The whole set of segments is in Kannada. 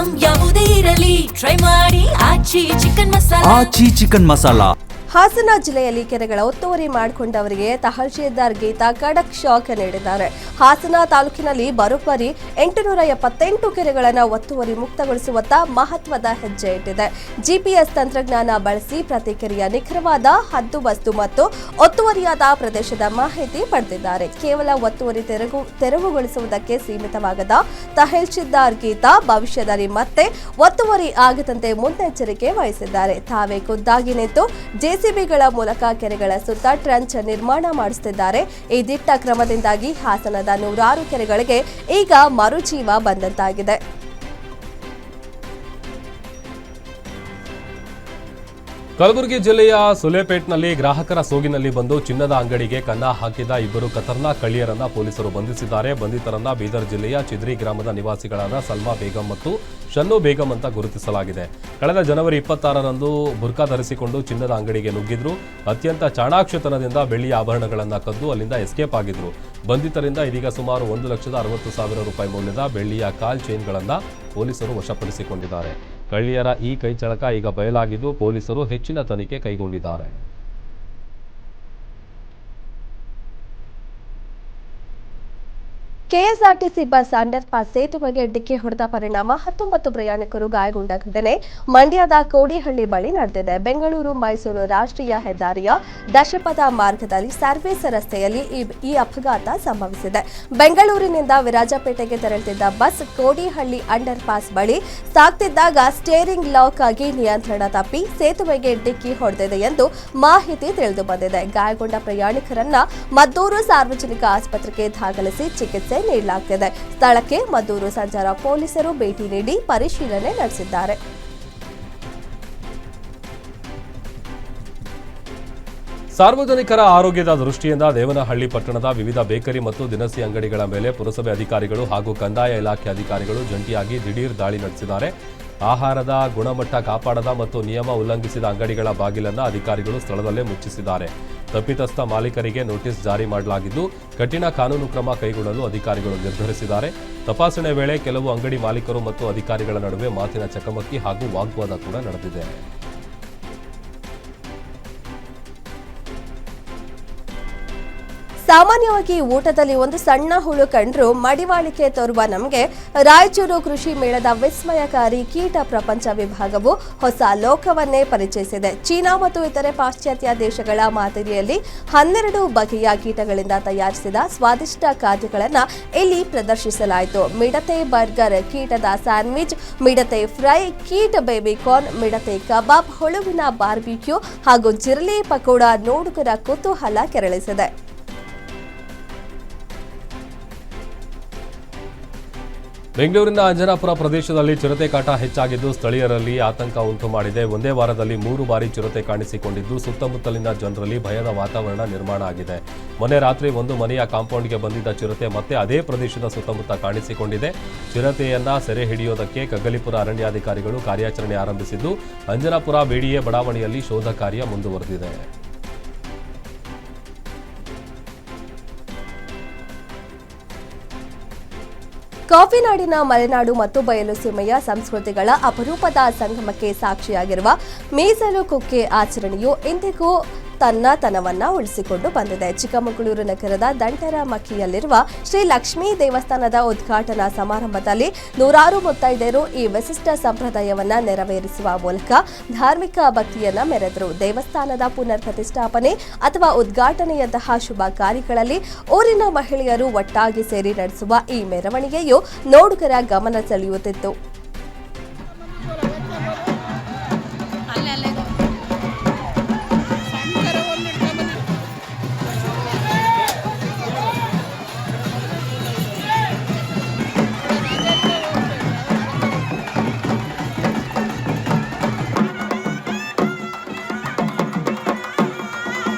ಐಟಂ ಯಾವುದೇ ಇರಲಿ ಟ್ರೈ ಮಾಡಿ ಆಚಿ ಚಿಕನ್ ಮಸಾಲಾ. ಹಾಸನ ಜಿಲ್ಲೆಯಲ್ಲಿ ಕೆರೆಗಳ ಒತ್ತುವರಿ ಮಾಡಿಕೊಂಡವರಿಗೆ ತಹಶೀಲ್ದಾರ್ ಗೀತಾ ಖಡಕ್ ಶಾಕ್ ನೀಡಿದ್ದಾರೆ. ಹಾಸನ ತಾಲೂಕಿನಲ್ಲಿ ಬರೋಬ್ಬರಿ 878 ಕೆರೆಗಳನ್ನು ಒತ್ತುವರಿ ಮುಕ್ತಗೊಳಿಸುವತ್ತ ಮಹತ್ವದ ಹೆಜ್ಜೆ ಇಟ್ಟಿದೆ. ಜಿಪಿಎಸ್ ತಂತ್ರಜ್ಞಾನ ಬಳಸಿ ಪ್ರತಿ ಕೆರೆಯ ನಿಖರವಾದ ಹದ್ದುಬಸ್ತು ಮತ್ತು ಒತ್ತುವರಿಯಾದ ಪ್ರದೇಶದ ಮಾಹಿತಿ ಪಡೆದಿದ್ದಾರೆ. ಕೇವಲ ಒತ್ತುವರಿ ತೆರವುಗೊಳಿಸುವುದಕ್ಕೆ ಸೀಮಿತವಾಗದ ತಹಶೀಲ್ದಾರ್ ಗೀತಾ ಭವಿಷ್ಯದಲ್ಲಿ ಮತ್ತೆ ಒತ್ತುವರಿ ಆಗದಂತೆ ಮುನ್ನೆಚ್ಚರಿಕೆ ವಹಿಸಿದ್ದಾರೆ. ತಾವೇ ಖುದ್ದಾಗಿ ನಿಂತು ಜೆಸಿಬಿಗಳ ಮೂಲಕ ಕೆರೆಗಳ ಸುತ್ತ ಟ್ರಂಚ್ ನಿರ್ಮಾಣ ಮಾಡಿಸುತ್ತಿದ್ದಾರೆ. ಈ ದಿಟ್ಟ ಕ್ರಮದಿಂದಾಗಿ ಹಾಸನದ ನೂರಾರು ಕೆರೆಗಳಿಗೆ ಈಗ ಮರುಜೀವ ಬಂದಂತಾಗಿದೆ. ಕಲಬುರಗಿ ಜಿಲ್ಲೆಯ ಸುಲೇಪೇಟ್ನಲ್ಲಿ ಗ್ರಾಹಕರ ಸೋಗಿನಲ್ಲಿ ಬಂದು ಚಿನ್ನದ ಅಂಗಡಿಗೆ ಕನ್ನ ಹಾಕಿದ ಇಬ್ಬರು ಖತರ್ನಾಕ್ ಕಳ್ಳಿಯರನ್ನ ಪೊಲೀಸರು ಬಂಧಿಸಿದ್ದಾರೆ. ಬಂಧಿತರನ್ನ ಬೀದರ್ ಜಿಲ್ಲೆಯ ಚಿದ್ರಿ ಗ್ರಾಮದ ನಿವಾಸಿಗಳಾದ ಸಲ್ಮಾ ಬೇಗಂ ಮತ್ತು ಶನ್ನು ಬೇಗಂ ಅಂತ ಗುರುತಿಸಲಾಗಿದೆ. ಕಳೆದ ಜನವರಿ 26ರಂದು ಬುರ್ಕಾ ಧರಿಸಿಕೊಂಡು ಚಿನ್ನದ ಅಂಗಡಿಗೆ ನುಗ್ಗಿದ್ರು. ಅತ್ಯಂತ ಚಾಣಾಕ್ಷತನದಿಂದ ಬೆಳ್ಳಿಯ ಆಭರಣಗಳನ್ನು ಕದ್ದು ಅಲ್ಲಿಂದ ಎಸ್ಕೇಪ್ ಆಗಿದ್ರು. ಬಂಧಿತರಿಂದ ಇದೀಗ ಸುಮಾರು 1,60,000 ರೂಪಾಯಿ ಮೌಲ್ಯದ ಬೆಳ್ಳಿಯ ಕಾಲ್ ಚೈನ್ಗಳನ್ನು ಪೊಲೀಸರು ವಶಪಡಿಸಿಕೊಂಡಿದ್ದಾರೆ. ಕಳ್ಳಿಯರ ಈ ಕೈಚಳಕ ಈಗ ಬಯಲಾಗಿದ್ದು ಪೊಲೀಸರು ಹೆಚ್ಚಿನ ತನಿಖೆ ಕೈಗೊಂಡಿದ್ದಾರೆ. ಕೆಎಸ್ಆರ್ಟಿಸಿ ಬಸ್ ಅಂಡರ್ ಪಾಸ್ ಸೇತುವೆಗೆ ಡಿಕ್ಕಿ ಹೊಡೆದ ಪರಿಣಾಮ 19 ಪ್ರಯಾಣಿಕರು ಗಾಯಗೊಂಡ ಘಟನೆ ಮಂಡ್ಯದ ಕೋಡಿಹಳ್ಳಿ ಬಳಿ ನಡೆದಿದೆ. ಬೆಂಗಳೂರು ಮೈಸೂರು ರಾಷ್ಟ್ರೀಯ ಹೆದ್ದಾರಿಯ ದಶಪಥ ಮಾರ್ಗದಲ್ಲಿ ಸರ್ವಿಸ್ ರಸ್ತೆಯಲ್ಲಿ ಈ ಅಪಘಾತ ಸಂಭವಿಸಿದೆ. ಬೆಂಗಳೂರಿನಿಂದ ವಿರಾಜಪೇಟೆಗೆ ತೆರಳುತ್ತಿದ್ದ ಬಸ್ ಕೋಡಿಹಳ್ಳಿ ಅಂಡರ್ ಪಾಸ್ ಬಳಿ ಸಾಗ್ತಿದ್ದಾಗ ಸ್ಟೇರಿಂಗ್ ಲಾಕ್ ಆಗಿ ನಿಯಂತ್ರಣ ತಪ್ಪಿ ಸೇತುವೆಗೆ ಡಿಕ್ಕಿ ಹೊಡೆದಿದೆ ಎಂದು ಮಾಹಿತಿ ತಿಳಿದು ಬಂದಿದೆ. ಗಾಯಗೊಂಡ ಪ್ರಯಾಣಿಕರನ್ನ ಮದ್ದೂರು ಸಾರ್ವಜನಿಕ ಆಸ್ಪತ್ರೆಗೆ ದಾಖಲಿಸಿ ಚಿಕಿತ್ಸೆ ನೀಡಲಾಗುತ್ತಿದೆ. ಸ್ಥಳಕ್ಕೆ ಮದ್ದೂರು ಸಂಚಾರ ಪೊಲೀಸರು ಭೇಟಿ ನೀಡಿ ಪರಿಶೀಲನೆ ನಡೆಸಿದ್ದಾರೆ. ಸಾರ್ವಜನಿಕರ ಆರೋಗ್ಯದ ದೃಷ್ಟಿಯಿಂದ ದೇವನಹಳ್ಳಿ ಪಟ್ಟಣದ ವಿವಿಧ ಬೇಕರಿ ಮತ್ತು ದಿನಸಿ ಅಂಗಡಿಗಳ ಮೇಲೆ ಪುರಸಭೆ ಅಧಿಕಾರಿಗಳು ಹಾಗೂ ಕಂದಾಯ ಇಲಾಖೆ ಅಧಿಕಾರಿಗಳು ಜಂಟಿಯಾಗಿ ದಿಢೀರ್ ದಾಳಿ ನಡೆಸಿದ್ದಾರೆ. ಆಹಾರದ ಗುಣಮಟ್ಟ ಕಾಪಾಡದ ಮತ್ತು ನಿಯಮ ಉಲ್ಲಂಘಿಸಿದ ಅಂಗಡಿಗಳ ಬಾಗಿಲನ್ನು ಅಧಿಕಾರಿಗಳು ಸ್ಥಳದಲ್ಲೇ ಮುಚ್ಚಿಸಿದ್ದಾರೆ. ತಪ್ಪಿತಸ್ಥ ಮಾಲೀಕರಿಗೆ ನೋಟಿಸ್ ಜಾರಿ ಮಾಡಲಾಗಿದ್ದು ಕಠಿಣ ಕಾನೂನು ಕ್ರಮ ಕೈಗೊಳ್ಳಲು ಅಧಿಕಾರಿಗಳು ನಿರ್ಧರಿಸಿದ್ದಾರೆ. ತಪಾಸಣೆ ವೇಳೆ ಕೆಲವು ಅಂಗಡಿ ಮಾಲೀಕರು ಮತ್ತು ಅಧಿಕಾರಿಗಳ ನಡುವೆ ಮಾತಿನ ಚಕಮಕಿ ಹಾಗೂ ವಾಗ್ವಾದ ಕೂಡ ನಡೆದಿದೆ. ಸಾಮಾನ್ಯವಾಗಿ ಊಟದಲ್ಲಿ ಒಂದು ಸಣ್ಣ ಹುಳು ಕಂಡ್ರೂ ಮಡಿವಾಳಿಕೆ ತೋರುವ ನಮಗೆ ರಾಯಚೂರು ಕೃಷಿ ಮೇಳದ ವಿಸ್ಮಯಕಾರಿ ಕೀಟ ಪ್ರಪಂಚ ವಿಭಾಗವು ಹೊಸ ಲೋಕವನ್ನೇ ಪರಿಚಯಿಸಿದೆ. ಚೀನಾ ಮತ್ತು ಇತರೆ ಪಾಶ್ಚಾತ್ಯ ದೇಶಗಳ ಮಾದರಿಯಲ್ಲಿ 12 ಬಗೆಯ ಕೀಟಗಳಿಂದ ತಯಾರಿಸಿದ ಸ್ವಾದಿಷ್ಟ ಖಾದ್ಯಗಳನ್ನು ಇಲ್ಲಿ ಪ್ರದರ್ಶಿಸಲಾಯಿತು. ಮಿಡತೆ ಬರ್ಗರ್, ಕೀಟದ ಸ್ಯಾಂಡ್ವಿಚ್, ಮಿಡತೆ ಫ್ರೈ, ಕೀಟ ಬೇಬಿಕಾರ್ನ್, ಮಿಡತೆ ಕಬಾಬ್, ಹುಳುವಿನ ಬಾರ್ಬಿಕ್ಯೂ ಹಾಗೂ ಜಿರಳೆ ಪಕೋಡ ನೋಡುಗರ ಕುತೂಹಲ ಕೆರಳಿಸಿದೆ. ಬೆಂಗಳೂರಿನ ಅಂಜನಾಪುರ ಪ್ರದೇಶದಲ್ಲಿ ಚಿರತೆ ಕಾಟ ಹೆಚ್ಚಾಗಿದ್ದು ಸ್ಥಳೀಯರಲ್ಲಿ ಆತಂಕ ಉಂಟು ಮಾಡಿದೆ. ಒಂದೇ ವಾರದಲ್ಲಿ 3 ಬಾರಿ ಚಿರತೆ ಕಾಣಿಸಿಕೊಂಡಿದ್ದು ಸುತ್ತಮುತ್ತಲಿನ ಜನರಲ್ಲಿ ಭಯದ ವಾತಾವರಣ ನಿರ್ಮಾಣ ಆಗಿದೆ. ಮೊನ್ನೆ ರಾತ್ರಿ ಒಂದು ಮನೆಯ ಕಾಂಪೌಂಡ್ಗೆ ಬಂದಿದ್ದ ಚಿರತೆ ಮತ್ತೆ ಅದೇ ಪ್ರದೇಶದ ಸುತ್ತಮುತ್ತ ಕಾಣಿಸಿಕೊಂಡಿದೆ. ಚಿರತೆಯನ್ನ ಸೆರೆ ಹಿಡಿಯೋದಕ್ಕೆ ಕಗ್ಗಲಿಪುರ ಅರಣ್ಯಾಧಿಕಾರಿಗಳು ಕಾರ್ಯಾಚರಣೆ ಆರಂಭಿಸಿದ್ದು ಅಂಜನಾಪುರ ಬೇಡಿಯೆ ಬಡಾವಣೆಯಲ್ಲಿ ಶೋಧ ಕಾರ್ಯ ಮುಂದುವರೆದಿದೆ. ಕಾಫಿನಾಡಿನ ಮಲೆನಾಡು ಮತ್ತು ಬಯಲು ಸೀಮೆಯ ಸಂಸ್ಕೃತಿಗಳ ಅಪರೂಪದ ಸಂಗಮಕ್ಕೆ ಸಾಕ್ಷಿಯಾಗಿರುವ ಮೀಸಲು ಕುಕ್ಕೆ ಆಚರಣೆಯು ಇಂದಿಗೂ ತನ್ನತನವನ್ನ ಉಳಿಸಿಕೊಂಡು ಬಂದಿದೆ. ಚಿಕ್ಕಮಗಳೂರು ನಗರದ ದಂಟರಮಕ್ಕಿಯಲ್ಲಿರುವ ಶ್ರೀ ಲಕ್ಷ್ಮೀ ದೇವಸ್ಥಾನದ ಉದ್ಘಾಟನಾ ಸಮಾರಂಭದಲ್ಲಿ ನೂರಾರು ಮುತ್ತೈದೆಯರು ಈ ವಿಶಿಷ್ಟ ಸಂಪ್ರದಾಯವನ್ನ ನೆರವೇರಿಸುವ ಮೂಲಕ ಧಾರ್ಮಿಕ ಭಕ್ತಿಯನ್ನ ಮೆರೆದರು. ದೇವಸ್ಥಾನದ ಪುನರ್ ಪ್ರತಿಷ್ಠಾಪನೆ ಅಥವಾ ಉದ್ಘಾಟನೆಯಂತಹ ಶುಭ ಕಾರ್ಯಗಳಲ್ಲಿ ಊರಿನ ಮಹಿಳೆಯರು ಒಟ್ಟಾಗಿ ಸೇರಿ ನಡೆಸುವ ಈ ಮೆರವಣಿಗೆಯು ನೋಡುಗರ ಗಮನ ಸೆಳೆಯುತ್ತಿತ್ತು.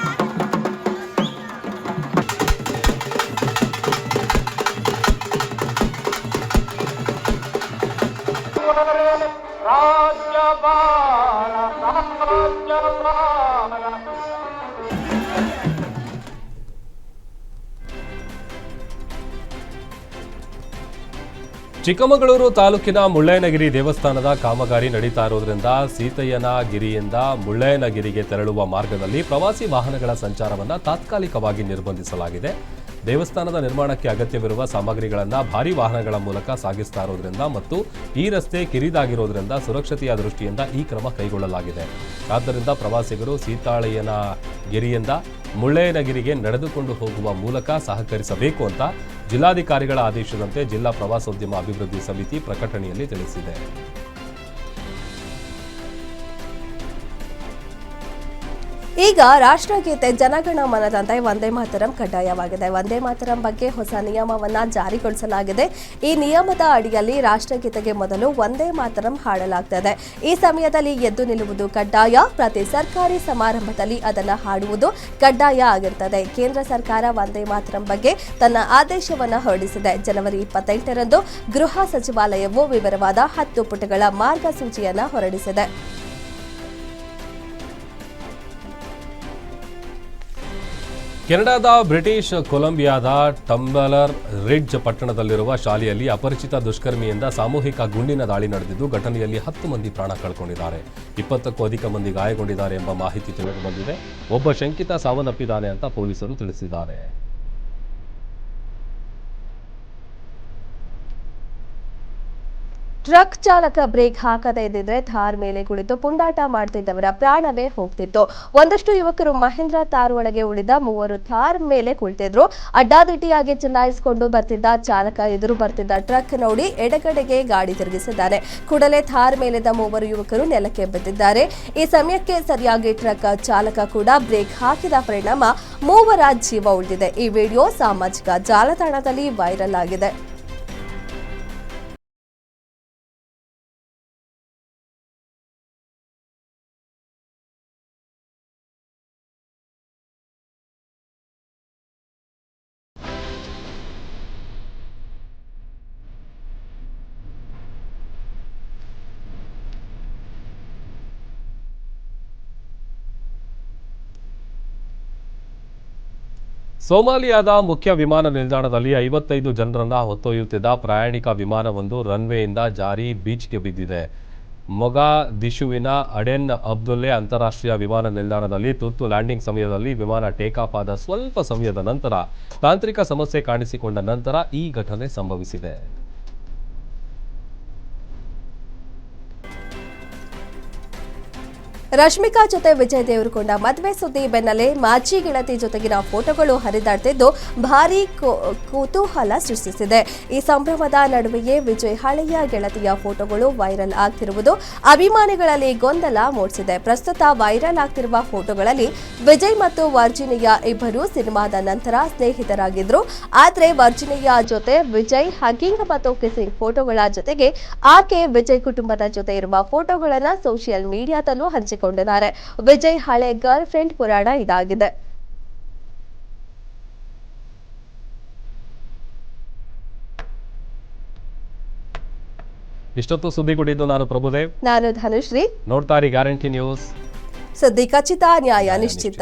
ಚಿಕ್ಕಮಗಳೂರು ತಾಲೂಕಿನ ಮುಳ್ಳಯ್ಯನಗಿರಿ ದೇವಸ್ಥಾನದ ಕಾಮಗಾರಿ ನಡೀತಾ ಇರೋದ್ರಿಂದ ಸೀತಯ್ಯನಗಿರಿಯಿಂದ ಮುಳ್ಳಯ್ಯನಗಿರಿಗೆ ತೆರಳುವ ಮಾರ್ಗದಲ್ಲಿ ಪ್ರವಾಸಿ ವಾಹನಗಳ ಸಂಚಾರವನ್ನು ತಾತ್ಕಾಲಿಕವಾಗಿ ನಿರ್ಬಂಧಿಸಲಾಗಿದೆ. ದೇವಸ್ಥಾನದ ನಿರ್ಮಾಣಕ್ಕೆ ಅಗತ್ಯವಿರುವ ಸಾಮಗ್ರಿಗಳನ್ನು ಭಾರೀ ವಾಹನಗಳ ಮೂಲಕ ಸಾಗಿಸ್ತಾ ಇರೋದ್ರಿಂದ ಮತ್ತು ಈ ರಸ್ತೆ ಕಿರಿದಾಗಿರೋದ್ರಿಂದ ಸುರಕ್ಷತೆಯ ದೃಷ್ಟಿಯಿಂದ ಈ ಕ್ರಮ ಕೈಗೊಳ್ಳಲಾಗಿದೆ. ಆದ್ದರಿಂದ ಪ್ರವಾಸಿಗರು ಸೀತಾಳಯ್ಯನಗಿರಿಯಿಂದ ಮುಳ್ಳಯ್ಯನಗಿರಿಗೆ ನಡೆದುಕೊಂಡು ಹೋಗುವ ಮೂಲಕ ಸಹಕರಿಸಬೇಕು ಅಂತ ಜಿಲ್ಲಾಧಿಕಾರಿಗಳ ಆದೇಶದಂತೆ ಜಿಲ್ಲಾ ಪ್ರವಾಸೋದ್ಯಮ ಅಭಿವೃದ್ಧಿ ಸಮಿತಿ ಪ್ರಕಟಣೆಯಲ್ಲಿ ತಿಳಿಸಿದೆ. ಈಗ ರಾಷ್ಟ್ರಗೀತೆ ಜನಗಣ ಮನದಂತೆ ವಂದೇ ಮಾತರಂ ಕಡ್ಡಾಯವಾಗಿದೆ. ವಂದೇ ಮಾತರಂ ಬಗ್ಗೆ ಹೊಸ ನಿಯಮವನ್ನ ಜಾರಿಗೊಳಿಸಲಾಗಿದೆ. ಈ ನಿಯಮದ ಅಡಿಯಲ್ಲಿ ರಾಷ್ಟ್ರಗೀತೆಗೆ ಮೊದಲು ವಂದೇ ಮಾತರಂ ಹಾಡಲಾಗ್ತದೆ. ಈ ಸಮಯದಲ್ಲಿ ಎದ್ದು ನಿಲ್ಲುವುದು ಕಡ್ಡಾಯ. ಪ್ರತಿ ಸರ್ಕಾರಿ ಸಮಾರಂಭದಲ್ಲಿ ಅದನ್ನು ಹಾಡುವುದು ಕಡ್ಡಾಯ ಆಗಿರುತ್ತದೆ. ಕೇಂದ್ರ ಸರ್ಕಾರ ವಂದೇ ಮಾತರಂ ಬಗ್ಗೆ ತನ್ನ ಆದೇಶವನ್ನು ಹೊರಡಿಸಿದೆ. ಜನವರಿ 28ರಂದು ಗೃಹ ಸಚಿವಾಲಯವು ವಿವರವಾದ 10 ಪುಟಗಳ ಮಾರ್ಗಸೂಚಿಯನ್ನು ಹೊರಡಿಸಿದೆ. ಕೆನಡಾದ ಬ್ರಿಟಿಷ್ ಕೊಲಂಬಿಯಾದ ಟಂಬಲರ್ ರಿಡ್ಜ್ ಪಟ್ಟಣದಲ್ಲಿರುವ ಶಾಲೆಯಲ್ಲಿ ಅಪರಿಚಿತ ದುಷ್ಕರ್ಮಿಯಿಂದ ಸಾಮೂಹಿಕ ಗುಂಡಿನ ದಾಳಿ ನಡೆದಿದ್ದು ಘಟನೆಯಲ್ಲಿ 10 ಮಂದಿ ಪ್ರಾಣ ಕಳ್ಕೊಂಡಿದ್ದಾರೆ. 20ಕ್ಕೂ ಅಧಿಕ ಮಂದಿ ಗಾಯಗೊಂಡಿದ್ದಾರೆ ಎಂಬ ಮಾಹಿತಿ ತಿಳಿದುಬಂದಿದೆ. ಒಬ್ಬ ಶಂಕಿತ ಸಾವನ್ನಪ್ಪಿದ್ದಾನೆ ಅಂತ ಪೊಲೀಸರು ತಿಳಿಸಿದ್ದಾರೆ. ಟ್ರಕ್ ಚಾಲಕ ಬ್ರೇಕ್ ಹಾಕದೇ ಇದ್ದಿದ್ರೆ ಥಾರ್ ಮೇಲೆ ಕುಳಿತು ಪುಂಡಾಟ ಮಾಡ್ತಿದ್ದವರ ಪ್ರಾಣವೇ ಹೋಗ್ತಿತ್ತು. ಒಂದಷ್ಟು ಯುವಕರು ಮಹೇಂದ್ರ ಥಾರ್ ಒಳಗೆ ಉಳಿದ 3 ಥಾರ್ ಮೇಲೆ ಕುಳಿತಿದ್ರು. ಅಡ್ಡಾದಿಡ್ಡಿಯಾಗಿ ಚಲಾಯಿಸಿಕೊಂಡು ಬರ್ತಿದ್ದ ಚಾಲಕ ಎದುರು ಬರ್ತಿದ್ದ ಟ್ರಕ್ ನೋಡಿ ಎಡಗಡೆಗೆ ಗಾಡಿ ತಿರುಗಿಸಿದ್ದಾನೆ. ಕೂಡಲೇ ಥಾರ್ ಮೇಲಿದ್ದ 3 ಯುವಕರು ನೆಲಕ್ಕೆ ಬಿದ್ದಿದ್ದಾರೆ. ಈ ಸಮಯಕ್ಕೆ ಸರಿಯಾಗಿ ಟ್ರಕ್ ಚಾಲಕ ಕೂಡ ಬ್ರೇಕ್ ಹಾಕಿದ ಪರಿಣಾಮ 3 ಜೀವ ಉಳಿದಿದೆ. ಈ ವಿಡಿಯೋ ಸಾಮಾಜಿಕ ಜಾಲತಾಣದಲ್ಲಿ ವೈರಲ್ ಆಗಿದೆ. ಸೋಮಾಲಿಯಾದ ಮುಖ್ಯ ವಿಮಾನ ನಿಲ್ದಾಣದಲ್ಲಿ 55 ಜನರನ್ನ ಹೊತ್ತೊಯ್ಯುತ್ತಿದ್ದ ಪ್ರಯಾಣಿಕ ವಿಮಾನವೊಂದು ರನ್ವೇಯಿಂದ ಜಾರಿ ಬೀಚ್ಗೆ ಬಿದ್ದಿದೆ. ಮೊಗಾದಿಶುವಿನ ಅಡೆನ್ ಅಬ್ದುಲ್ಲೆ ಅಂತಾರಾಷ್ಟ್ರೀಯ ವಿಮಾನ ನಿಲ್ದಾಣದಲ್ಲಿ ತುರ್ತು ಲ್ಯಾಂಡಿಂಗ್ ಸಮಯದಲ್ಲಿ ವಿಮಾನ ಟೇಕ್ ಆಫ್ ಆದ ಸ್ವಲ್ಪ ಸಮಯದ ನಂತರ ತಾಂತ್ರಿಕ ಸಮಸ್ಯೆ ಕಾಣಿಸಿಕೊಂಡ ನಂತರ ಈ ಘಟನೆ ಸಂಭವಿಸಿದೆ. ರಶ್ಮಿಕಾ ಜೊತೆ ವಿಜಯ್ ದೇವರಕೊಂಡ ಮದುವೆ ಸುದ್ದಿ ಬೆನ್ನಲ್ಲೇ ಮಾಜಿ ಗೆಳತಿ ಜೊತೆಗಿನ ಫೋಟೋಗಳು ಹರಿದಾಡ್ತಿದ್ದು ಭಾರೀ ಕುತೂಹಲ ಸೃಷ್ಟಿಸಿದೆ. ಈ ಸಂಭ್ರಮದ ನಡುವೆಯೇ ವಿಜಯ್ ಹಳೆಯ ಗೆಳತಿಯ ಫೋಟೋಗಳು ವೈರಲ್ ಆಗ್ತಿರುವುದು ಅಭಿಮಾನಿಗಳಲ್ಲಿ ಗೊಂದಲ ಮೂಡಿಸಿದೆ. ಪ್ರಸ್ತುತ ವೈರಲ್ ಆಗ್ತಿರುವ ಫೋಟೋಗಳಲ್ಲಿ ವಿಜಯ್ ಮತ್ತು ವರ್ಜಿನಿಯಾ ಇಬ್ಬರು ಸಿನಿಮಾದ ನಂತರ ಸ್ನೇಹಿತರಾಗಿದ್ರು. ಆದರೆ ವರ್ಜಿನಿಯಾ ಜೊತೆ ವಿಜಯ್ ಹಗ್ಗಿಂಗ್ ಮತ್ತು ಕಿಸಿಂಗ್ ಫೋಟೋಗಳ ಜೊತೆಗೆ ಆಕೆ ವಿಜಯ್ ಕುಟುಂಬದ ಜೊತೆ ಇರುವ ಫೋಟೋಗಳನ್ನು ಸೋಷಿಯಲ್ ಮೀಡಿಯಾದಲ್ಲೂ ಹಂಚಿಕೊಂಡಿದ್ದಾರೆ. ವಿಜಯ್ ಹಳೆ ಗರ್ಲ್ ಫ್ರೆಂಡ್ ಪುರಾಣ ಇದಾಗಿದೆ. ಇಷ್ಟೊತ್ತು ಸುದ್ದಿ ಕೊಟ್ಟಿದ್ದು ನಾನು ಪ್ರಭುದೇವ್, ನಾನು ಧನುಶ್ರೀ. ನೋಡ್ತಾ ಇರಿ ಗ್ಯಾರಂಟಿ ನ್ಯೂಸ್. ಸುದ್ದಿ ಖಚಿತ, ನ್ಯಾಯ ನಿಶ್ಚಿತ.